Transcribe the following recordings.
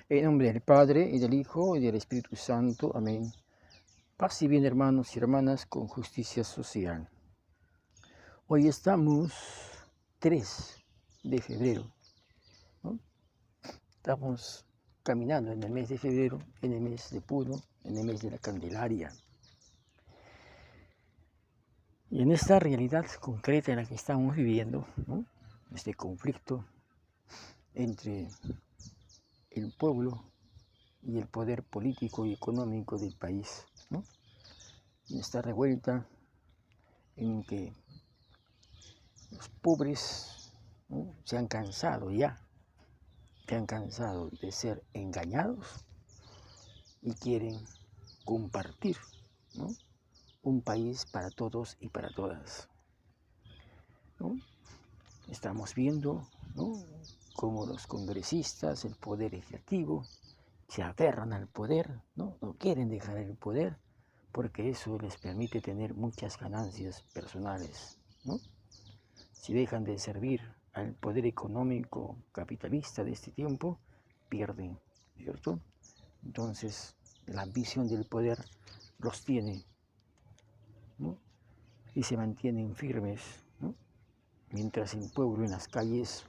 En nombre del Padre, y del Hijo, y del Espíritu Santo. Amén. Paz y bien, hermanos y hermanas, con justicia social. Hoy estamos 3 de febrero, ¿no? Estamos caminando en el mes de febrero, en el mes de Puno, en el mes de la Candelaria. Y en esta realidad concreta en la que estamos viviendo, ¿no? Este conflicto entre el pueblo y el poder político y económico del país, ¿no? En esta revuelta en que los pobres, ¿no?, se han cansado de ser engañados y quieren compartir, ¿no?, un país para todos y para todas, ¿no? Estamos viendo, ¿no?, cómo los congresistas, el poder ejecutivo, se aferran al poder, ¿no? No quieren dejar el poder porque eso les permite tener muchas ganancias personales, ¿no? Si dejan de servir al poder económico capitalista de este tiempo, pierden, ¿cierto? Entonces, la ambición del poder los tiene, ¿no?, y se mantienen firmes, ¿no?, mientras el pueblo en las calles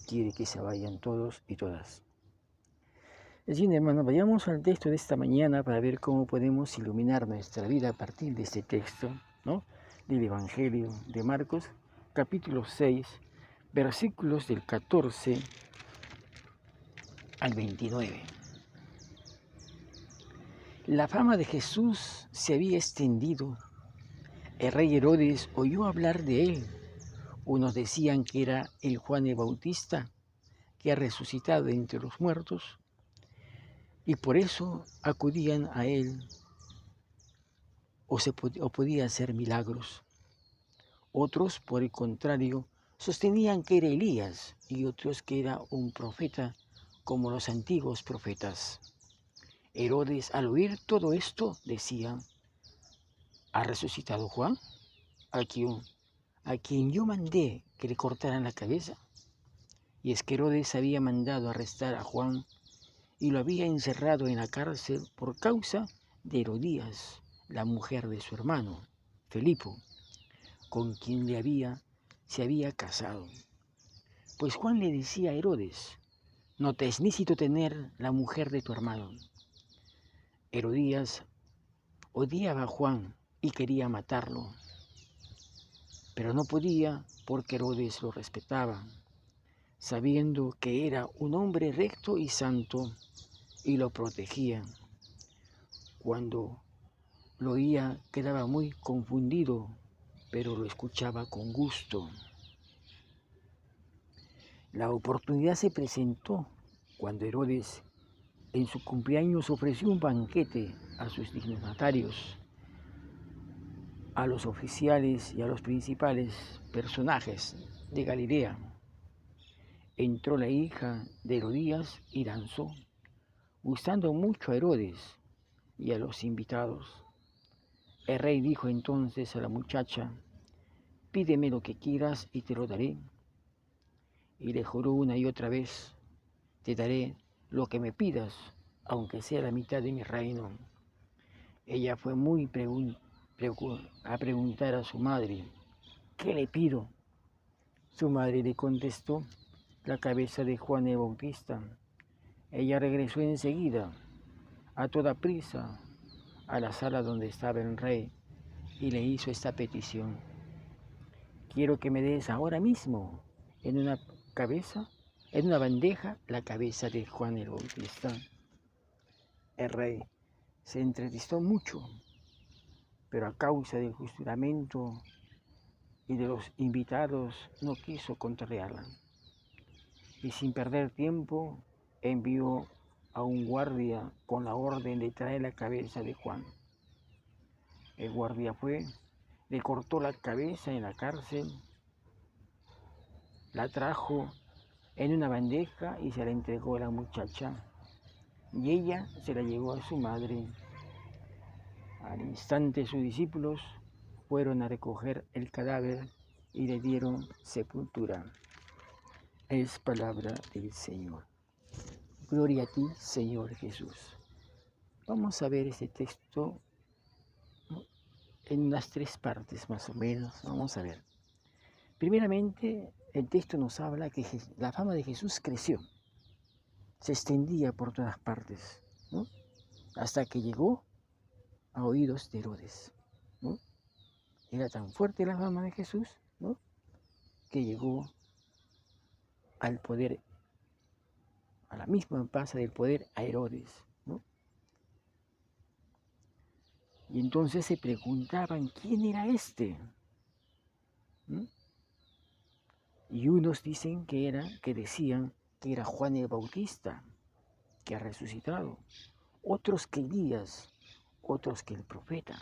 quiere que se vayan todos y todas. Así, hermanos, vayamos al texto de esta mañana para ver cómo podemos iluminar nuestra vida a partir de este texto, ¿no?, del Evangelio de Marcos, capítulo 6, versículos del 14 al 29. La fama de Jesús se había extendido. El rey Herodes oyó hablar de él. Unos decían que era el Juan el Bautista, que ha resucitado de entre los muertos, y por eso acudían a él o podía hacer milagros. Otros, por el contrario, sostenían que era Elías y otros que era un profeta como los antiguos profetas. Herodes, al oír todo esto, decía: ¿ha resucitado Juan, a quien yo mandé que le cortaran la cabeza? Y es que Herodes había mandado arrestar a Juan y lo había encerrado en la cárcel por causa de Herodías, la mujer de su hermano, Felipo, con quien se había casado. Pues Juan le decía a Herodes: no te es lícito tener la mujer de tu hermano. Herodías odiaba a Juan y quería matarlo, pero no podía porque Herodes lo respetaba, sabiendo que era un hombre recto y santo, y lo protegía. Cuando lo oía quedaba muy confundido, pero lo escuchaba con gusto. La oportunidad se presentó cuando Herodes en su cumpleaños ofreció un banquete a sus dignatarios, a los oficiales y a los principales personajes de Galilea. Entró la hija de Herodías y danzó, gustando mucho a Herodes y a los invitados. El rey dijo entonces a la muchacha: pídeme lo que quieras y te lo daré. Y le juró una y otra vez: te daré lo que me pidas, aunque sea la mitad de mi reino. Ella fue muy a preguntar a su madre: ¿qué le pido? Su madre le contestó: la cabeza de Juan el Bautista. Ella regresó enseguida, a toda prisa, a la sala donde estaba el rey y le hizo esta petición: quiero que me des ahora mismo en una bandeja, la cabeza de Juan el Bautista. El rey se entristó mucho, pero a causa del juramento y de los invitados no quiso contrariarla. Y sin perder tiempo envió a un guardia con la orden de traer la cabeza de Juan. El guardia fue, le cortó la cabeza en la cárcel, la trajo en una bandeja y se la entregó a la muchacha, y ella se la llevó a su madre. Al instante sus discípulos fueron a recoger el cadáver y le dieron sepultura. Es palabra del Señor. Gloria a ti, Señor Jesús. Vamos a ver este texto en unas 3 partes más o menos. Vamos a ver. Primeramente, el texto nos habla que la fama de Jesús creció, se extendía por todas partes, ¿no? Hasta que llegó a oídos de Herodes, ¿no? Era tan fuerte la fama de Jesús, ¿no?, que llegó al poder, a la misma plaza del poder, a Herodes, ¿no? Y entonces se preguntaban quién era este, ¿no? Y unos dicen que decían que era Juan el Bautista, que ha resucitado. Otros que Elías, otros que el profeta,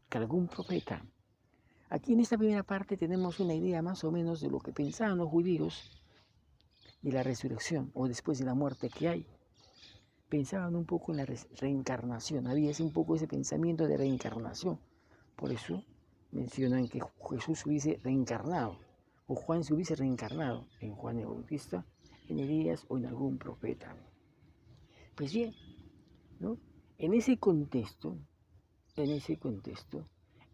que algún profeta. Aquí en esta primera parte tenemos una idea más o menos de lo que pensaban los judíos de la resurrección o después de la muerte que hay. Pensaban un poco en la reencarnación, había un poco ese pensamiento de reencarnación. Por eso mencionan que Jesús se hubiese reencarnado, o Juan se hubiese reencarnado en Juan el Bautista, en Elías o en algún profeta. Pues bien, ¿no?, en ese contexto,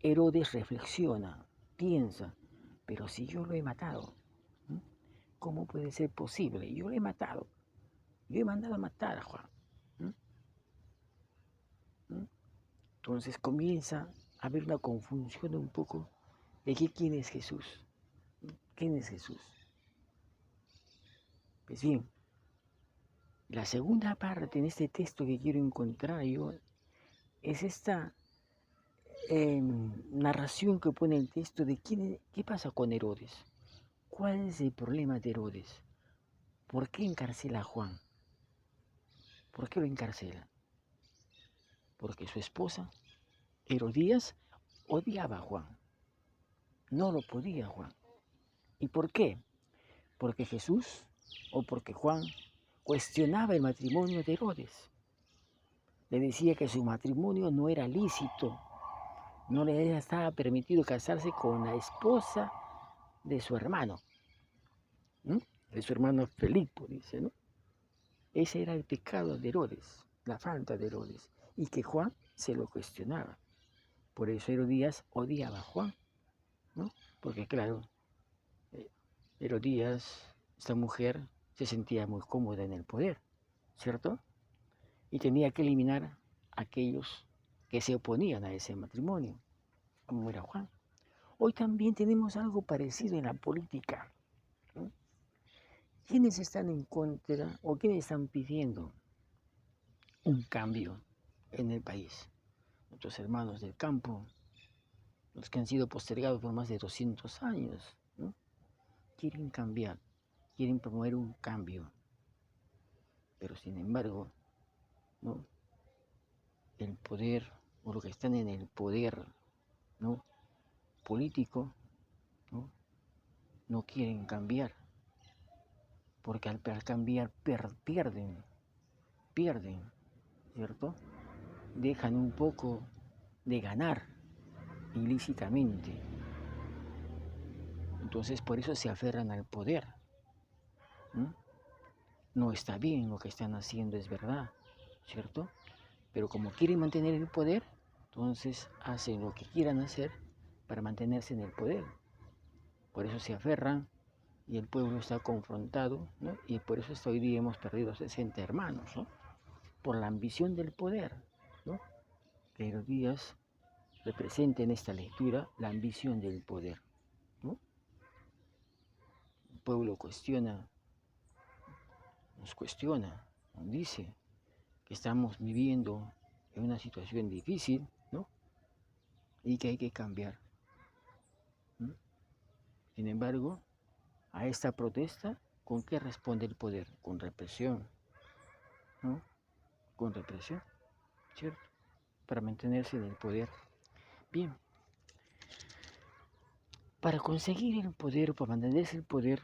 Herodes reflexiona, piensa, pero si yo lo he matado, ¿no?, ¿cómo puede ser posible? Yo lo he matado, yo he mandado a matar a Juan, ¿no?, ¿no? Entonces comienza a haber una confusión un poco de quién es Jesús. ¿Quién es Jesús? Pues bien, la segunda parte en este texto que quiero encontrar yo es esta narración que pone el texto de qué pasa con Herodes. ¿Cuál es el problema de Herodes? ¿Por qué encarcela a Juan? ¿Por qué lo encarcela? Porque su esposa, Herodías, odiaba a Juan. No lo podía Juan. ¿Y por qué? Porque Jesús o porque Juan cuestionaba el matrimonio de Herodes. Le decía que su matrimonio no era lícito, no le estaba permitido casarse con la esposa de su hermano, ¿no?, de su hermano Felipe, dice, ¿no? Ese era el pecado de Herodes, la falta de Herodes, y que Juan se lo cuestionaba. Por eso Herodías odiaba a Juan, ¿no? Porque claro, Herodías, esta mujer, se sentía muy cómoda en el poder, ¿cierto? Y tenía que eliminar a aquellos que se oponían a ese matrimonio, como era Juan. Hoy también tenemos algo parecido en la política, ¿no? ¿Quiénes están en contra o quiénes están pidiendo un cambio en el país? Nuestros hermanos del campo, los que han sido postergados por más de 200 años, ¿no?, quieren cambiar, quieren promover un cambio. Pero sin embargo, ¿no?, el poder, o los que están en el poder, ¿no?, político, ¿no?, no quieren cambiar, porque al cambiar pierden, ¿cierto? Dejan un poco de ganar ilícitamente. Entonces por eso se aferran al poder, ¿no? No está bien lo que están haciendo, es verdad, ¿cierto? Pero como quieren mantener el poder, entonces hacen lo que quieran hacer para mantenerse en el poder. Por eso se aferran y el pueblo está confrontado, ¿no? Y por eso hasta hoy día hemos perdido 60 hermanos, ¿no?, por la ambición del poder, ¿no? Que Herodías representa en esta lectura la ambición del poder, ¿no? El pueblo nos cuestiona, nos dice que estamos viviendo en una situación difícil, ¿no?, y que hay que cambiar, ¿no? Sin embargo, a esta protesta, ¿con qué responde el poder? Con represión, ¿no? Con represión, ¿cierto? Para mantenerse en el poder. Bien, para conseguir el poder, para mantenerse el poder,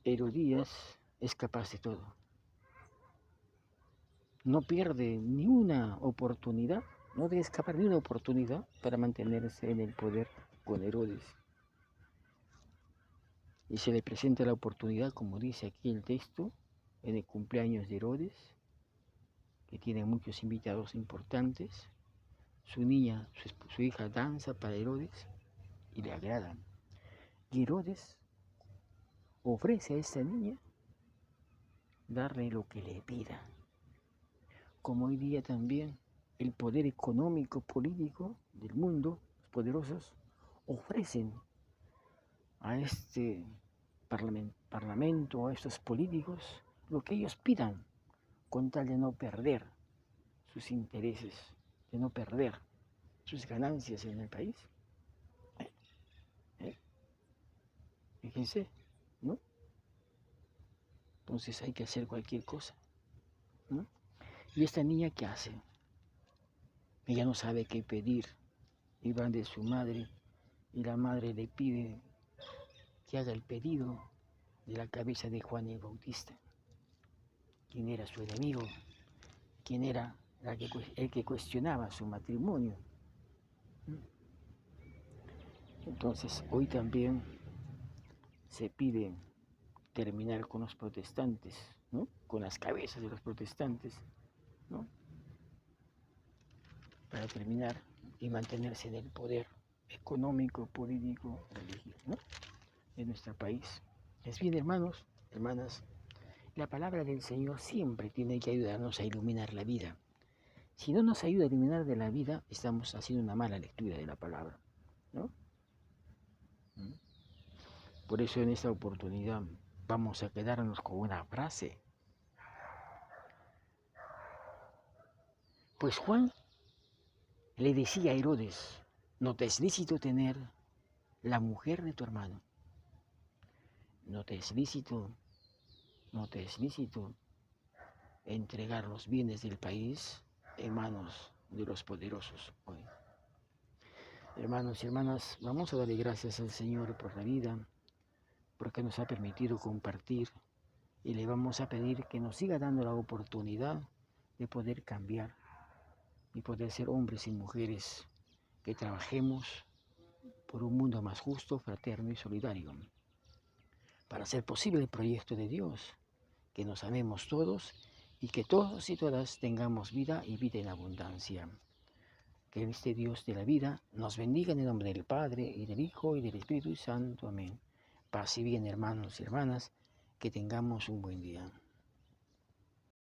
Herodías es capaz de todo. No pierde ni una oportunidad, no debe escapar ni una oportunidad para mantenerse en el poder con Herodes. Y se le presenta la oportunidad, como dice aquí el texto, en el cumpleaños de Herodes, que tiene muchos invitados importantes. Su niña, su hija danza para Herodes y le agrada. Y Herodes ofrece a esta niña darle lo que le pida. Como hoy día también el poder económico, político del mundo, los poderosos, ofrecen a este parlamento, a estos políticos, lo que ellos pidan, con tal de no perder sus intereses, de no perder sus ganancias en el país. Fíjense, ¿no? Entonces hay que hacer cualquier cosa, ¿no? ¿Y esta niña qué hace? Ella no sabe qué pedir. Y van de su madre y la madre le pide que haga el pedido de la cabeza de Juan el Bautista. ¿Quién era su enemigo? ¿Quién era el que cuestionaba su matrimonio? Entonces hoy también se pide terminar con los protestantes, ¿no? Con las cabezas de los protestantes, ¿no? Para terminar y mantenerse en el poder económico, político, religioso, ¿no? De nuestro país. Es bien, hermanos, hermanas, la palabra del Señor siempre tiene que ayudarnos a iluminar la vida. Si no nos ayuda a iluminar de la vida, estamos haciendo una mala lectura de la palabra, ¿no? Por eso en esta oportunidad vamos a quedarnos con una frase. Pues Juan le decía a Herodes, no te es lícito tener la mujer de tu hermano. No te es lícito entregar los bienes del país en manos de los poderosos hoy. Hermanos y hermanas, vamos a darle gracias al Señor por la vida, porque nos ha permitido compartir, y le vamos a pedir que nos siga dando la oportunidad de poder cambiar y poder ser hombres y mujeres que trabajemos por un mundo más justo, fraterno y solidario, para hacer posible el proyecto de Dios, que nos amemos todos y que todos y todas tengamos vida y vida en abundancia. Que este Dios de la vida nos bendiga en el nombre del Padre, y del Hijo, y del Espíritu Santo. Amén. Paz y bien, hermanos y hermanas, que tengamos un buen día.